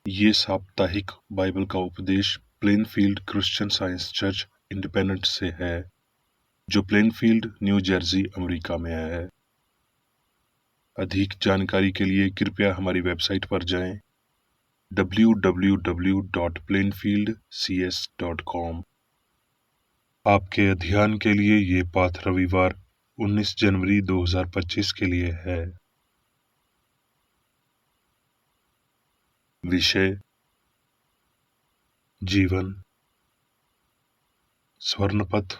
ये साप्ताहिक बाइबल का उपदेश Plainfield Christian science church independent से है, जो प्लेनफील्ड, न्यू जर्सी, अमेरिका में है। अधिक जानकारी के लिए कृपया हमारी वेबसाइट पर जाएं www.plainfieldcs.com। आपके अध्ययन के लिए ये पाठ रविवार 19 जनवरी 2025 के लिए है। विषय: जीवन, स्वर्णपथ,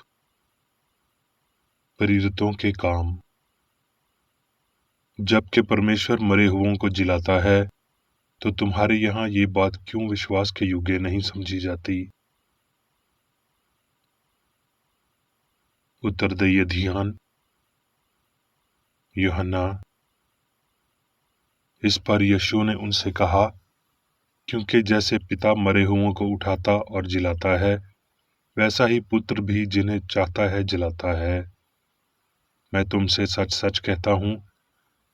प्रेरितों के काम। जबकि परमेश्वर मरे हुओं को जिलाता है, तो तुम्हारे यहाँ ये बात क्यों विश्वास के योग्य नहीं समझी जाती? उत्तरदायी ध्यान। यूहन्ना। इस पर यीशु ने उनसे कहा, क्योंकि जैसे पिता मरे हुओं को उठाता और जिलाता है, वैसा ही पुत्र भी जिन्हें चाहता है जिलाता है। मैं तुमसे सच सच कहता हूँ,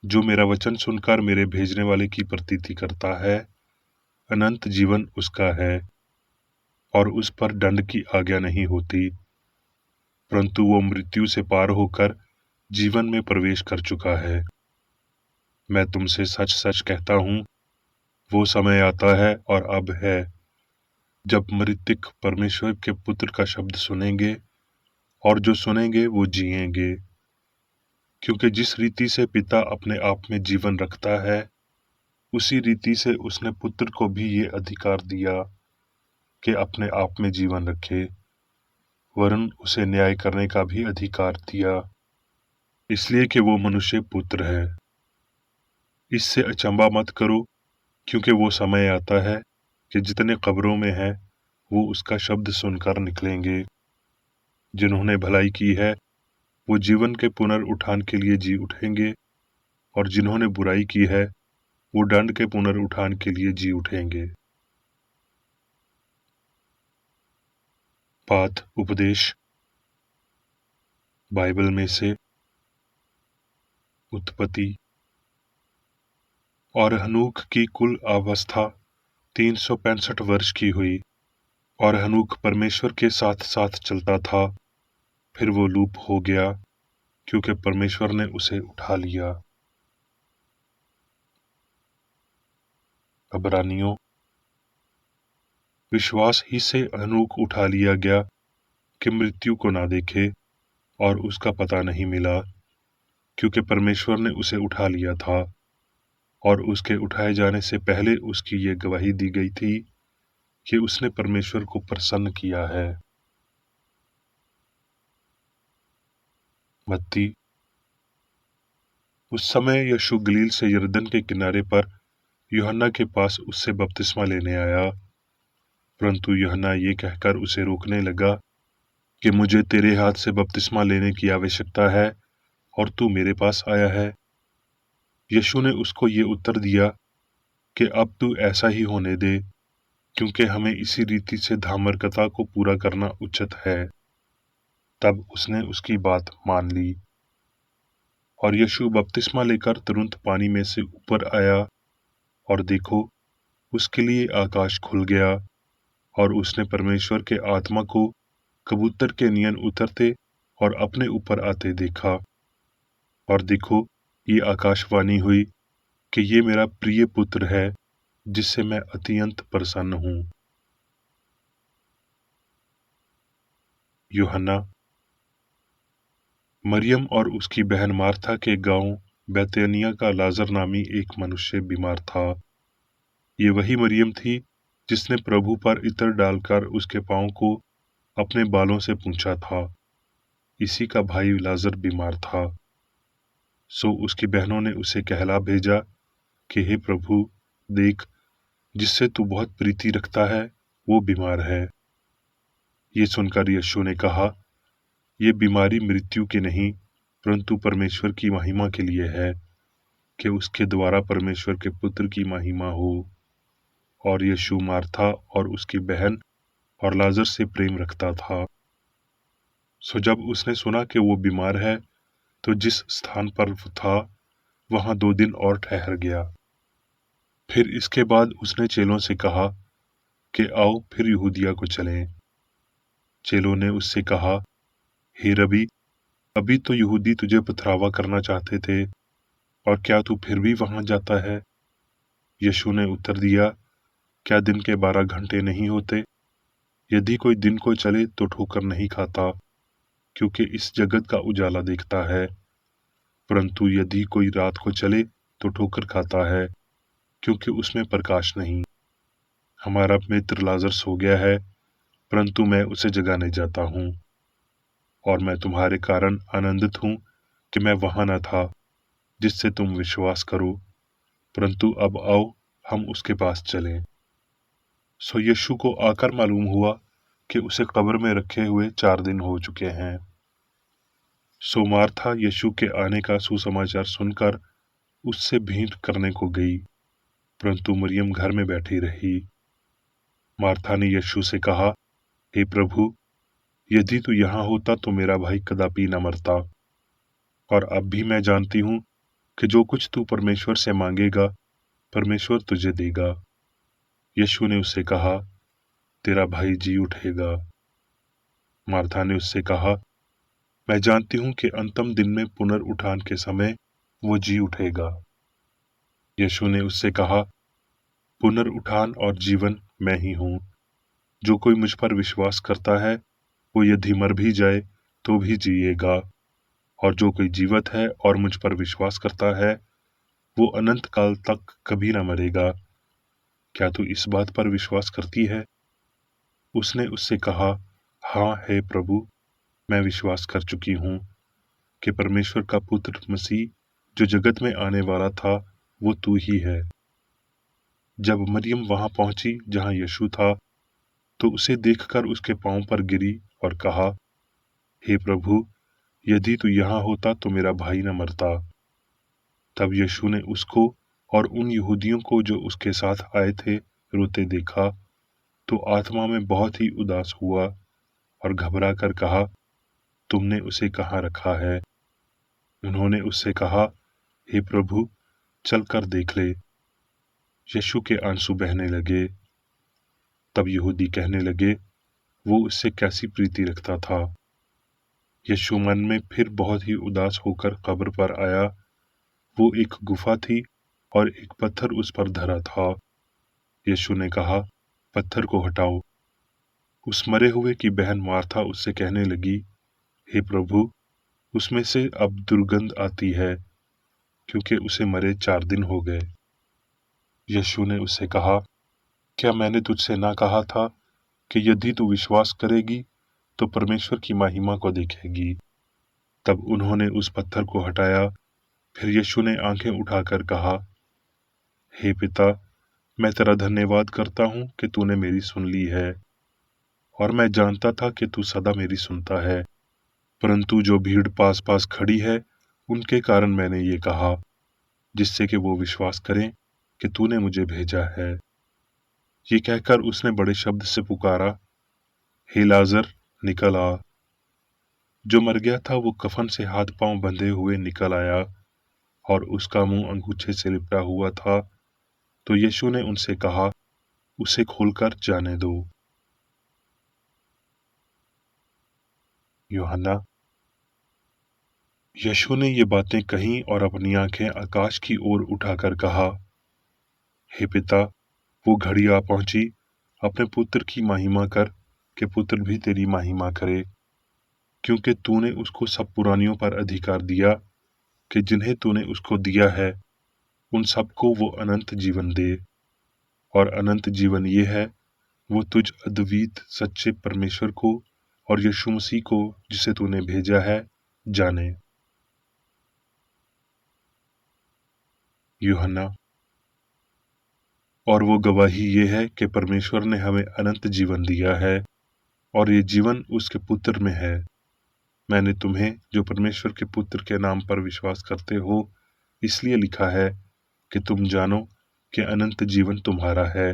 जो मेरा वचन सुनकर मेरे भेजने वाले की प्रतीति करता है, अनंत जीवन उसका है, और उस पर दंड की आज्ञा नहीं होती, परंतु वो मृत्यु से पार होकर जीवन में प्रवेश कर चुका है। मैं तुमसे सच सच कहता हूँ, वो समय आता है और अब है, जब मृतक परमेश्वर के पुत्र का शब्द सुनेंगे, और जो सुनेंगे वो जिएंगे। क्योंकि जिस रीति से पिता अपने आप में जीवन रखता है, उसी रीति से उसने पुत्र को भी ये अधिकार दिया कि अपने आप में जीवन रखे, वरन उसे न्याय करने का भी अधिकार दिया, इसलिए कि वो मनुष्य पुत्र है। इससे अचंभा मत करो, क्योंकि वो समय आता है कि जितने कब्रों में हैं, वो उसका शब्द सुनकर निकलेंगे। जिन्होंने भलाई की है, वो जीवन के पुनरुत्थान के लिए जी उठेंगे, और जिन्होंने बुराई की है, वो दंड के पुनरुत्थान के लिए जी उठेंगे। पाठ उपदेश बाइबल में से उत्पत्ति। और हनूक की कुल अवस्था 365 वर्ष की हुई, और हनूक परमेश्वर के साथ साथ चलता था। फिर वो लूप हो गया, क्योंकि परमेश्वर ने उसे उठा लिया। अबरानियों। विश्वास ही से हनूक उठा लिया गया कि मृत्यु को ना देखे, और उसका पता नहीं मिला, क्योंकि परमेश्वर ने उसे उठा लिया था। और उसके उठाए जाने से पहले उसकी ये गवाही दी गई थी कि उसने परमेश्वर को प्रसन्न किया है। मत्ती। उस समय यीशु गलील से यरदन के किनारे पर यूहन्ना के पास उससे बपतिस्मा लेने आया, परंतु यूहन्ना ये कहकर उसे रोकने लगा कि मुझे तेरे हाथ से बपतिस्मा लेने की आवश्यकता है, और तू मेरे पास आया है। यीशु ने उसको ये उत्तर दिया कि अब तू ऐसा ही होने दे, क्योंकि हमें इसी रीति से धार्मिकता को पूरा करना उचित है। तब उसने उसकी बात मान ली। और यीशु बपतिस्मा लेकर तुरंत पानी में से ऊपर आया, और देखो, उसके लिए आकाश खुल गया, और उसने परमेश्वर के आत्मा को कबूतर के नियन उतरते और अपने ऊपर आते देखा। और देखो, ये आकाशवाणी हुई कि ये मेरा प्रिय पुत्र है, जिससे मैं अत्यंत प्रसन्न हूँ। यूहन्ना। मरियम और उसकी बहन मार्था के गांव बैतनिया का लाजर नामी एक मनुष्य बीमार था। ये वही मरियम थी जिसने प्रभु पर इत्र डालकर उसके पांव को अपने बालों से पूंछा था। इसी का भाई लाजर बीमार था। सो उसकी बहनों ने उसे कहला भेजा कि हे प्रभु, देख, जिससे तू बहुत प्रीति रखता है, वो बीमार है। ये सुनकर यीशु ने कहा, ये बीमारी मृत्यु की नहीं, परंतु परमेश्वर की महिमा के लिए है, कि उसके द्वारा परमेश्वर के पुत्र की महिमा हो। और यीशु मार्था और उसकी बहन और लाजर से प्रेम रखता था। सो जब उसने सुना कि वो बीमार है, तो जिस स्थान पर वो था, वहां 2 दिन और ठहर गया। फिर इसके बाद उसने चेलों से कहा कि आओ फिर यहूदिया को चलें। चेलों ने उससे कहा, हे रबी, अभी तो यहूदी तुझे पथरावा करना चाहते थे, और क्या तू फिर भी वहां जाता है? यीशु ने उत्तर दिया, क्या दिन के 12 घंटे नहीं होते? यदि कोई दिन को चले तो ठोकर नहीं खाता, क्योंकि इस जगत का उजाला देखता है, परंतु यदि कोई रात को चले तो ठोकर खाता है, क्योंकि उसमें प्रकाश नहीं। हमारा मित्र लाजर सो गया है, परंतु मैं उसे जगाने जाता हूँ। और मैं तुम्हारे कारण आनंदित हूँ कि मैं वहां न था, जिससे तुम विश्वास करो, परंतु अब आओ हम उसके पास चलें। सो यीशु को आकर मालूम हुआ कि उसे कब्र में रखे हुए 4 दिन हो चुके हैं। सो मार्था यीशु के आने का सुसमाचार सुनकर उससे भेंट करने को गई, परंतु मरियम घर में बैठी रही। मार्था ने यीशु से कहा, हे प्रभु, यदि तू यहाँ होता तो मेरा भाई कदापि न मरता। और अब भी मैं जानती हूँ कि जो कुछ तू परमेश्वर से मांगेगा, परमेश्वर तुझे देगा। यीशु ने उससे कहा, तेरा भाई जी उठेगा। मार्था ने उससे कहा, मैं जानती हूँ कि अंतिम दिन में पुनरुत्थान के समय वो जी उठेगा। यीशु ने उससे कहा, पुनरुत्थान और जीवन मैं ही हूँ। जो कोई मुझ पर विश्वास करता है, वो यदि मर भी जाए तो भी जिएगा, और जो कोई जीवित है और मुझ पर विश्वास करता है, वो अनंत काल तक कभी न मरेगा। क्या तू इस बात पर विश्वास करती है? उसने उससे कहा, हाँ हे प्रभु, मैं विश्वास कर चुकी हूँ कि परमेश्वर का पुत्र मसीह जो जगत में आने वाला था, वो तू ही है। जब मरियम वहां पहुंची जहां यीशु था, तो उसे देखकर उसके पांव पर गिरी और कहा, हे प्रभु, यदि तू यहाँ होता तो मेरा भाई न मरता। तब यीशु ने उसको और उन यहूदियों को जो उसके साथ आए थे रोते देखा, तो आत्मा में बहुत ही उदास हुआ और घबरा कर कहा, तुमने उसे कहाँ रखा है? उन्होंने उससे कहा, हे प्रभु, चल कर देख ले। यीशु के आंसू बहने लगे। तब यहूदी कहने लगे, वो उससे कैसी प्रीति रखता था। यीशु मन में फिर बहुत ही उदास होकर कब्र पर आया। वो एक गुफा थी और एक पत्थर उस पर धरा था। यीशु ने कहा, पत्थर को हटाओ। उस मरे हुए की बहन मार्था उससे कहने लगी, हे प्रभु, उसमें से अब दुर्गंध आती है, क्योंकि उसे मरे 4 दिन हो गए। यीशु ने उससे कहा, क्या मैंने तुझसे ना कहा था कि यदि तू विश्वास करेगी तो परमेश्वर की महिमा को देखेगी? तब उन्होंने उस पत्थर को हटाया। फिर यीशु ने आंखें उठाकर कहा, हे पिता, मैं तेरा धन्यवाद करता हूँ कि तूने मेरी सुन ली है, और मैं जानता था कि तू सदा मेरी सुनता है, परंतु जो भीड़ पास पास खड़ी है उनके कारण मैंने ये कहा, जिससे कि वो विश्वास करें कि तूने मुझे भेजा है। ये कहकर उसने बड़े शब्द से पुकारा, हे लाजर, निकल आ। जो मर गया था वो कफन से हाथ पांव बंधे हुए निकल आया, और उसका मुंह अंगूछे से लिपटा हुआ था। तो यीशु ने उनसे कहा, उसे खोलकर जाने दो। यूहन्ना। यीशु ने ये बातें कहीं और अपनी आंखें आकाश की ओर उठाकर कहा, हे पिता, वो घड़ी आ पहुंची, अपने पुत्र की महिमा कर कि पुत्र भी तेरी महिमा करे, क्योंकि तूने उसको सब पुरानियों पर अधिकार दिया कि जिन्हें तूने उसको दिया है उन सबको वो अनंत जीवन दे। और अनंत जीवन ये है, वो तुझ अद्वित सच्चे परमेश्वर को और यीशु मसीह को जिसे तूने भेजा है जाने। यूहन्ना। और वो गवाही ये है कि परमेश्वर ने हमें अनंत जीवन दिया है, और ये जीवन उसके पुत्र में है। मैंने तुम्हें जो परमेश्वर के पुत्र के नाम पर विश्वास करते हो इसलिए लिखा है कि तुम जानो कि अनंत जीवन तुम्हारा है,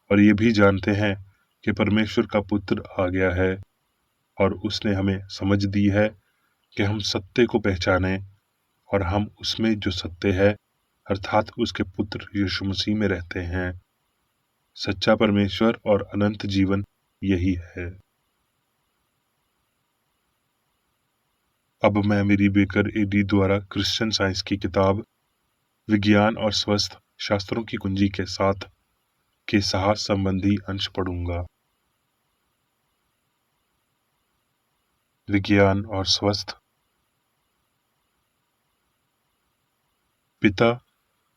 और ये भी जानते हैं कि परमेश्वर का पुत्र आ गया है, और उसने हमें समझ दी है कि हम सत्य को पहचाने, और हम उसमें जो सत्य है अर्थात उसके पुत्र यीशु मसीह में रहते हैं। सच्चा परमेश्वर और अनंत जीवन यही है। अब मैं मेरी बेकर एडी द्वारा क्रिश्चियन साइंस की किताब विज्ञान और स्वस्थ शास्त्रों की कुंजी के साथ के साहस संबंधी अंश पढ़ूंगा। विज्ञान और स्वस्थ। पिता,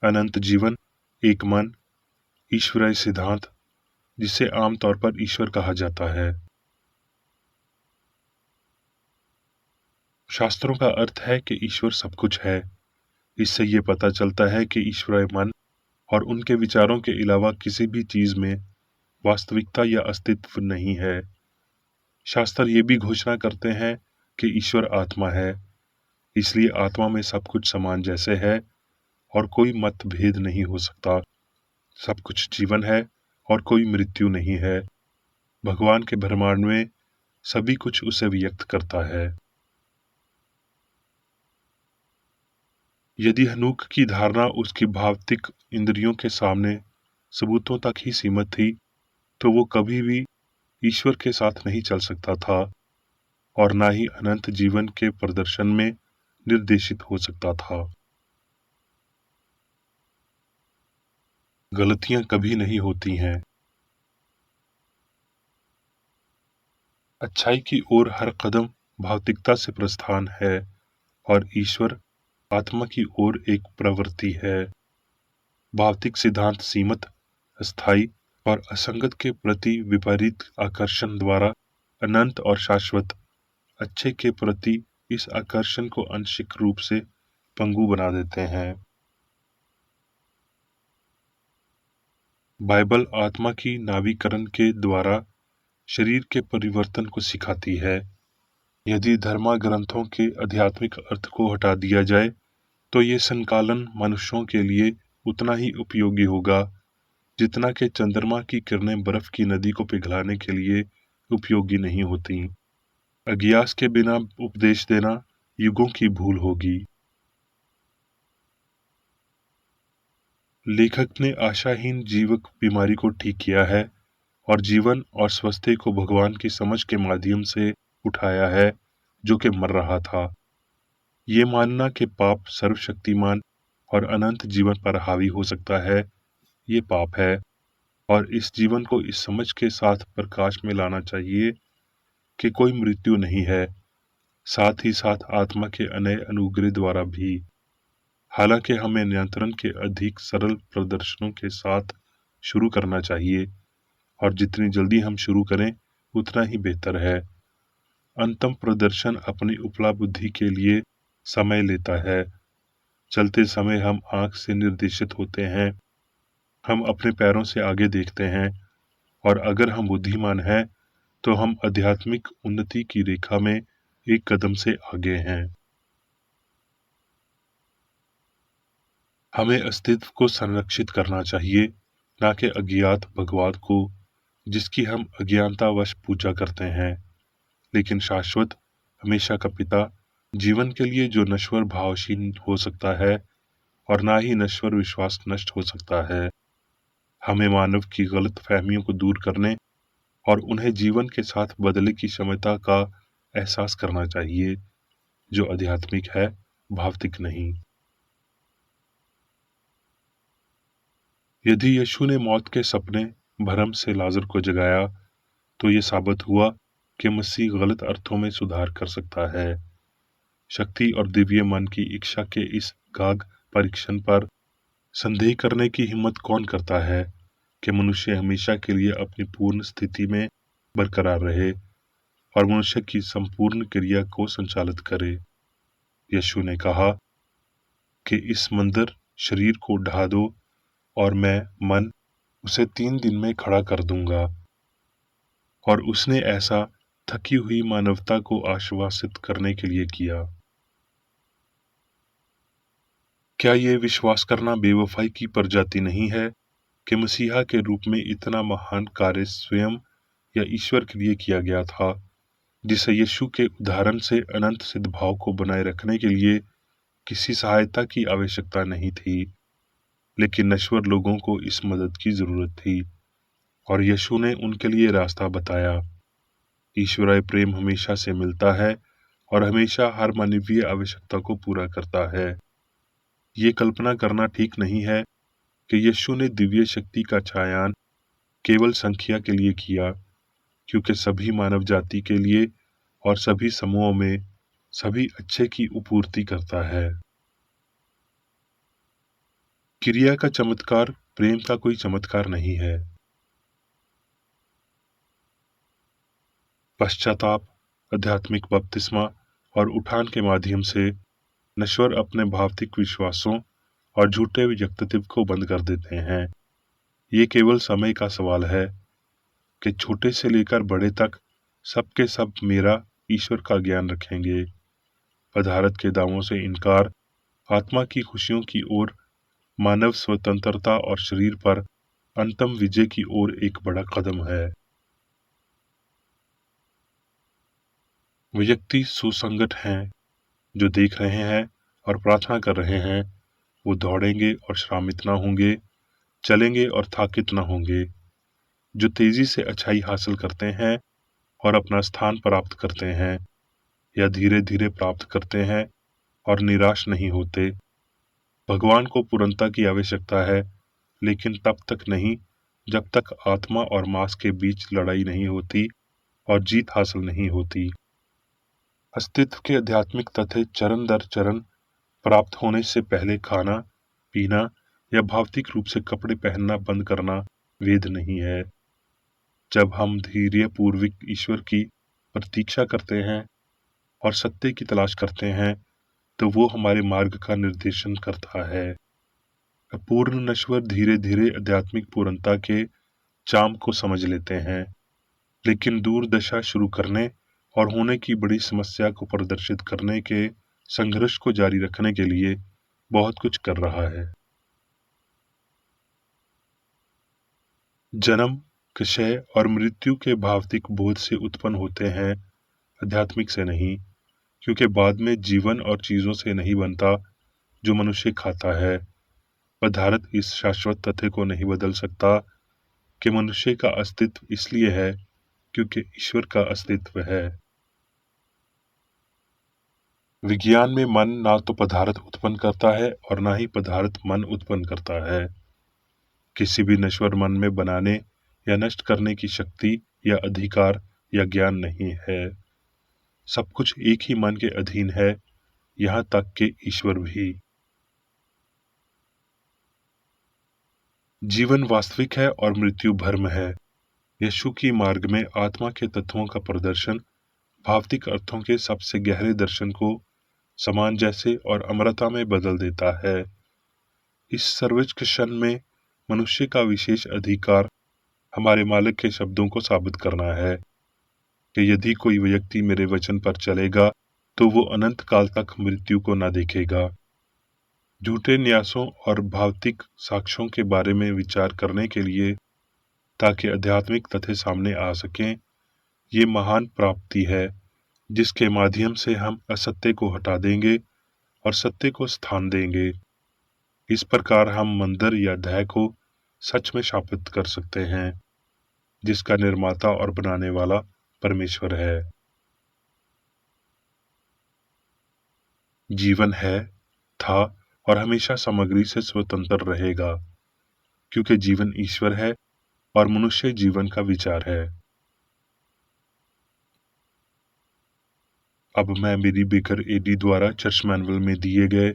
अनंत जीवन, एक मन, ईश्वरीय सिद्धांत, जिसे आमतौर पर ईश्वर कहा जाता है। शास्त्रों का अर्थ है कि ईश्वर सब कुछ है। इससे ये पता चलता है कि ईश्वरीय मन और उनके विचारों के अलावा किसी भी चीज में वास्तविकता या अस्तित्व नहीं है। शास्त्र ये भी घोषणा करते हैं कि ईश्वर आत्मा है, इसलिए आत्मा में सब कुछ समान जैसे है और कोई मतभेद नहीं हो सकता। सब कुछ जीवन है और कोई मृत्यु नहीं है। भगवान के ब्रह्मांड में सभी कुछ उसे व्यक्त करता है। यदि हनूक की धारणा उसकी भौतिक इंद्रियों के सामने सबूतों तक ही सीमित थी, तो वो कभी भी ईश्वर के साथ नहीं चल सकता था और ना ही अनंत जीवन के प्रदर्शन में निर्देशित हो सकता था। गलतियां कभी नहीं होती हैं। अच्छाई की ओर हर कदम भौतिकता से प्रस्थान है और ईश्वर आत्मा की ओर एक प्रवृत्ति है। भौतिक सिद्धांत सीमित, अस्थायी और असंगत के प्रति विपरीत आकर्षण द्वारा अनंत और शाश्वत अच्छे के प्रति इस आकर्षण को आंशिक रूप से पंगु बना देते हैं। बाइबल आत्मा की नावीकरण के द्वारा शरीर के परिवर्तन को सिखाती है। यदि धर्म ग्रंथों के आध्यात्मिक अर्थ को हटा दिया जाए, तो ये संकलन मनुष्यों के लिए उतना ही उपयोगी होगा जितना कि चंद्रमा की किरणें बर्फ की नदी को पिघलाने के लिए उपयोगी नहीं होती। अज्ञास के बिना उपदेश देना युगों की भूल होगी। लेखक ने आशाहीन जीवक बीमारी को ठीक किया है और जीवन और स्वास्थ्य को भगवान की समझ के माध्यम से उठाया है, जो कि मर रहा था। ये मानना कि पाप सर्वशक्तिमान और अनंत जीवन पर हावी हो सकता है, ये पाप है और इस जीवन को इस समझ के साथ प्रकाश में लाना चाहिए कि कोई मृत्यु नहीं है, साथ ही साथ आत्मा के अनय अनुग्रह द्वारा भी। हालांकि हमें नियंत्रण के अधिक सरल प्रदर्शनों के साथ शुरू करना चाहिए और जितनी जल्दी हम शुरू करें उतना ही बेहतर है। अंतिम प्रदर्शन अपनी उपलब्धि के लिए समय लेता है। चलते समय हम आंख से निर्देशित होते हैं, हम अपने पैरों से आगे देखते हैं और अगर हम बुद्धिमान हैं तो हम आध्यात्मिक उन्नति की रेखा में एक कदम से आगे हैं। हमें अस्तित्व को संरक्षित करना चाहिए, ना कि अज्ञात भगवान को जिसकी हम अज्ञानतावश पूजा करते हैं, लेकिन शाश्वत, हमेशा का पिता, जीवन के लिए जो नश्वर भावशीन हो सकता है और ना ही नश्वर विश्वास नष्ट हो सकता है। हमें मानव की गलत फहमियों को दूर करने और उन्हें जीवन के साथ बदले की क्षमता का एहसास करना चाहिए, जो आध्यात्मिक है, भौतिक नहीं। यदि यीशु ने मौत के सपने भरम से लाजर को जगाया, तो ये साबित हुआ कि मसीह गलत अर्थों में सुधार कर सकता है। शक्ति और दिव्य मन की इच्छा के इस गाग परीक्षण पर संदेह करने की हिम्मत कौन करता है कि मनुष्य हमेशा के लिए अपनी पूर्ण स्थिति में बरकरार रहे और मनुष्य की संपूर्ण क्रिया को संचालित करे। यीशु ने कहा कि इस मंदिर शरीर को ढा दो और मैं मन उसे 3 दिन में खड़ा कर दूंगा। और उसने ऐसा थकी हुई मानवता को आश्वासित करने के लिए किया। क्या ये विश्वास करना बेवफाई की प्रजाति नहीं है कि मसीहा के रूप में इतना महान कार्य स्वयं या ईश्वर के लिए किया गया था, जिसे यीशु के उदाहरण से अनंत सिद्ध भाव को बनाए रखने के लिए किसी सहायता की आवश्यकता नहीं थी। लेकिन नश्वर लोगों को इस मदद की जरूरत थी और यीशु ने उनके लिए रास्ता बताया। ईश्वरीय प्रेम हमेशा से मिलता है और हमेशा हर मानवीय आवश्यकता को पूरा करता है। ये कल्पना करना ठीक नहीं है कि यीशु ने दिव्य शक्ति का चयन केवल संख्या के लिए किया, क्योंकि सभी मानव जाति के लिए और सभी समूहों में सभी अच्छे की आपूर्ति करता है। क्रिया का चमत्कार प्रेम का कोई चमत्कार नहीं है। पश्चाताप, आध्यात्मिक बपतिस्मा और उठान के माध्यम से नश्वर अपने भौतिक विश्वासों और झूठे व्यक्तित्व को बंद कर देते हैं। ये केवल समय का सवाल है कि छोटे से लेकर बड़े तक सबके सब मेरा ईश्वर का ज्ञान रखेंगे। पदार्थ के दावों से इनकार आत्मा की खुशियों की ओर, मानव स्वतंत्रता और शरीर पर अंतम विजय की ओर एक बड़ा कदम है। व्यक्ति सुसंगत हैं जो देख रहे हैं और प्रार्थना कर रहे हैं। वो दौड़ेंगे और श्रामित न होंगे, चलेंगे और थकित न होंगे। जो तेजी से अच्छाई हासिल करते हैं और अपना स्थान प्राप्त करते हैं, या धीरे धीरे प्राप्त करते हैं और निराश नहीं होते। भगवान को पूर्णता की आवश्यकता है, लेकिन तब तक नहीं जब तक आत्मा और मांस के बीच लड़ाई नहीं होती और जीत हासिल नहीं होती। अस्तित्व के आध्यात्मिक तथ्य चरण दर चरण प्राप्त होने से पहले खाना पीना या भौतिक रूप से कपड़े पहनना बंद करना वेद नहीं है। जब हम धैर्य पूर्वक ईश्वर की प्रतीक्षा करते हैं और सत्य की तलाश करते हैं, तो वो हमारे मार्ग का निर्देशन करता है। अपूर्ण नश्वर धीरे धीरे आध्यात्मिक पूर्णता के चाम को समझ लेते हैं, लेकिन दूरदशा शुरू करने और होने की बड़ी समस्या को प्रदर्शित करने के संघर्ष को जारी रखने के लिए बहुत कुछ कर रहा है। जन्म, क्षय और मृत्यु के भौतिक बोध से उत्पन्न होते हैं, आध्यात्मिक से नहीं, क्योंकि बाद में जीवन और चीजों से नहीं बनता जो मनुष्य खाता है। पदार्थ इस शाश्वत तथ्य को नहीं बदल सकता कि मनुष्य का अस्तित्व इसलिए है क्योंकि ईश्वर का अस्तित्व है। विज्ञान में मन ना तो पदार्थ उत्पन्न करता है और ना ही पदार्थ मन उत्पन्न करता है। किसी भी नश्वर मन में बनाने या नष्ट करने की शक्ति या अधिकार या ज्ञान नहीं है। सब कुछ एक ही मन के अधीन है, यहाँ तक कि ईश्वर भी। जीवन वास्तविक है और मृत्यु भ्रम है। यीशु की मार्ग में आत्मा के तत्वों का प्रदर्शन भौतिक अर्थों के सबसे गहरे दर्शन को समान जैसे और अमरता में बदल देता है। इस सर्वोच्च क्षण में मनुष्य का विशेष अधिकार हमारे मालिक के शब्दों को साबित करना है कि यदि कोई व्यक्ति मेरे वचन पर चलेगा तो वो अनंत काल तक मृत्यु को न देखेगा। झूठे न्यासों और भौतिक साक्ष्यों के बारे में विचार करने के लिए, ताकि आध्यात्मिक तथ्य सामने आ सकें, ये महान प्राप्ति है जिसके माध्यम से हम असत्य को हटा देंगे और सत्य को स्थान देंगे। इस प्रकार हम मंदिर या ध्येय को सच में स्थापित कर सकते हैं, जिसका निर्माता और बनाने वाला परमेश्वर है। जीवन है, था और हमेशा सामग्री से स्वतंत्र रहेगा, क्योंकि जीवन ईश्वर है और मनुष्य जीवन का विचार है। अब मैं मेरी बेकर एडी द्वारा चर्च मैनुअल में दिए गए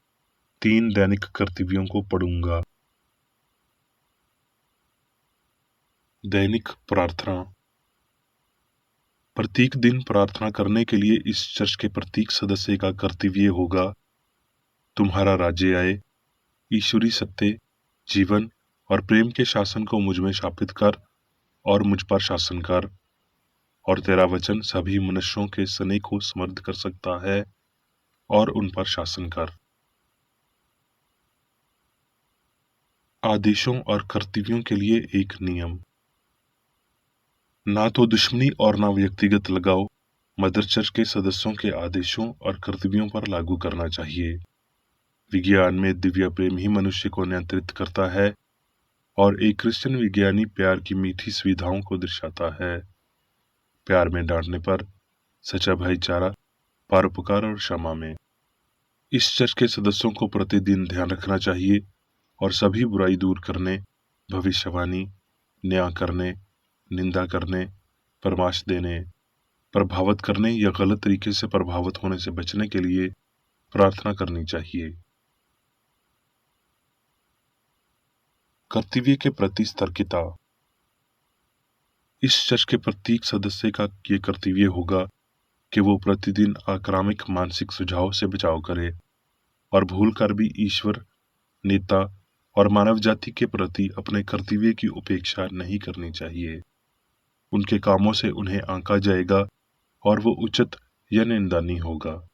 3 दैनिक कर्तव्यों को पढ़ूंगा। दैनिक प्रार्थना। प्रत्येक दिन प्रार्थना करने के लिए इस चर्च के प्रत्येक सदस्य का कर्तव्य होगा, तुम्हारा राज्य आए, ईश्वरी सत्य, जीवन और प्रेम के शासन को मुझ में स्थापित कर और मुझ पर शासन कर, और तेरा वचन सभी मनुष्यों के स्नेह को समृद्ध कर सकता है और उन पर शासन कर। आदेशों और कर्तव्यों के लिए एक नियम। ना तो दुश्मनी और ना व्यक्तिगत लगाव मदर चर्च के सदस्यों के आदेशों और कर्तव्यों पर लागू करना चाहिए। विज्ञान में दिव्य प्रेम ही मनुष्य को नियंत्रित करता है और एक क्रिश्चियन विज्ञानी प्यार की मीठी सुविधाओं को दर्शाता है। प्यार में डांटने पर, सच्चा भाईचारा, परोपकार और क्षमा में। इस चर्च के सदस्यों को प्रतिदिन ध्यान रखना चाहिए और सभी बुराई दूर करने, भविष्यवाणी, न्याय करने, निंदा करने, परामर्श देने, प्रभावित करने या गलत तरीके से प्रभावित होने से बचने के लिए प्रार्थना करनी चाहिए। कर्तव्य के प्रति सतर्कता। इस चर्च के प्रत्येक सदस्य का ये कर्तव्य होगा कि वो प्रतिदिन आक्रामक मानसिक सुझाव से बचाव करे और भूलकर भी ईश्वर, नेता और मानव जाति के प्रति अपने कर्तव्य की उपेक्षा नहीं करनी चाहिए। उनके कामों से उन्हें आंका जाएगा और वो उचित या निंदनीय होगा।